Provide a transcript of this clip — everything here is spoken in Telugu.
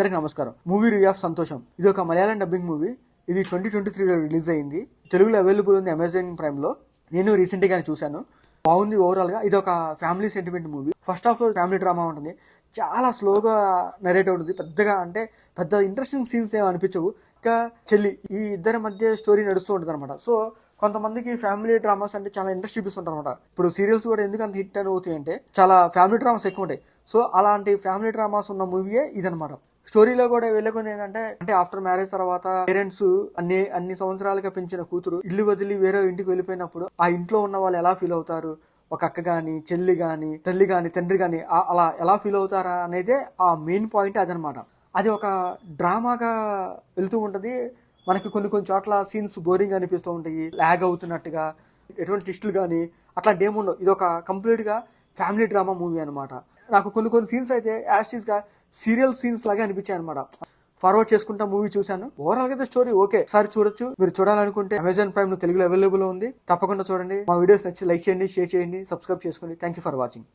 అందరికీ నమస్కారం. మూవీ రివ్యూ ఆఫ్ సంతోషం. ఇది ఒక మలయాళం డబ్బింగ్ మూవీ. ఇది 2023లో రిలీజ్ అయింది. తెలుగులో అవైలబుల్ ఉంది అమెజాన్ ప్రైమ్ లో. నేను రీసెంట్ గానే చూశాను. బాగుంది. ఓవరాల్ గా ఇది ఒక family sentiment movie. First half లో ఫ్యామిలీ డ్రామా ఉంటుంది. చాలా స్లోగా నరేట్ ఉంటుంది. పెద్ద ఇంట్రెస్టింగ్ సీన్స్ ఏమి అనిపించవు. ఇంకా చెల్లి ఈ ఇద్దరి మధ్య స్టోరీ నడుస్తూ ఉంటుంది అనమాట. సో కొంతమందికి ఫ్యామిలీ డ్రామాస్ అంటే చాలా ఇంట్రెస్ట్ చూపిస్తుంటారు అనమాట. ఇప్పుడు సీరియల్స్ కూడా ఎందుకు అంత హిట్ అని అవుతాయి అంటే చాలా ఫ్యామిలీ డ్రామాస్ ఎక్కువ ఉంటాయి. సో అలాంటి ఫ్యామిలీ డ్రామాస్ ఉన్న మూవీయే ఇదనమాట. స్టోరీలో కూడా వెళ్ళకుండా ఏంటంటే ఆఫ్టర్ మ్యారేజ్ తర్వాత పేరెంట్స్ అన్ని సంవత్సరాలుగా పెంచిన కూతురు ఇల్లు వదిలి వేరే ఇంటికి వెళ్ళిపోయినప్పుడు ఆ ఇంట్లో ఉన్న వాళ్ళు ఎలా ఫీల్ అవుతారు, ఒక అక్క గాని చెల్లి గాని తల్లి గాని తండ్రి గాని అలా ఎలా ఫీల్ అవుతారా అనేదే ఆ మెయిన్ పాయింట్. అదనమాట. అది ఒక డ్రామాగా వెళ్తూ ఉంటది. మనకి కొన్ని చోట్ల సీన్స్ బోరింగ్ అనిపిస్తూ ఉంటాయి, లాగ్ అవుతున్నట్టుగా, ఎటువంటి ట్విస్టులు కానీ అట్లాంటి ఏముండవు. ఇది ఒక కంప్లీట్ గా ఫ్యామిలీ డ్రామా మూవీ అనమాట. నాకు కొన్ని సీన్స్ అయితే యాస్టీస్ గా సీరియల్ సీన్స్ లాగే అనిపించాయి అనమాట. ఫార్వర్డ్ చేసుకుంటా మూవీ చూశాను. ఓవరాల్ గా స్టోరీ ఓకే, ఒకసారి చూడొచ్చు. మీరు చూడాలనుకుంటే అమెజాన్ ప్రైమ్ లో తెలుగులో అవైలబుల్ ఉంది. తప్పకుండా చూడండి. మా వీడియోస్ నచ్చి లైక్ చేయండి, షేర్ చేయండి, సబ్స్క్రైబ్ చేసుకోండి. Thank you for watching.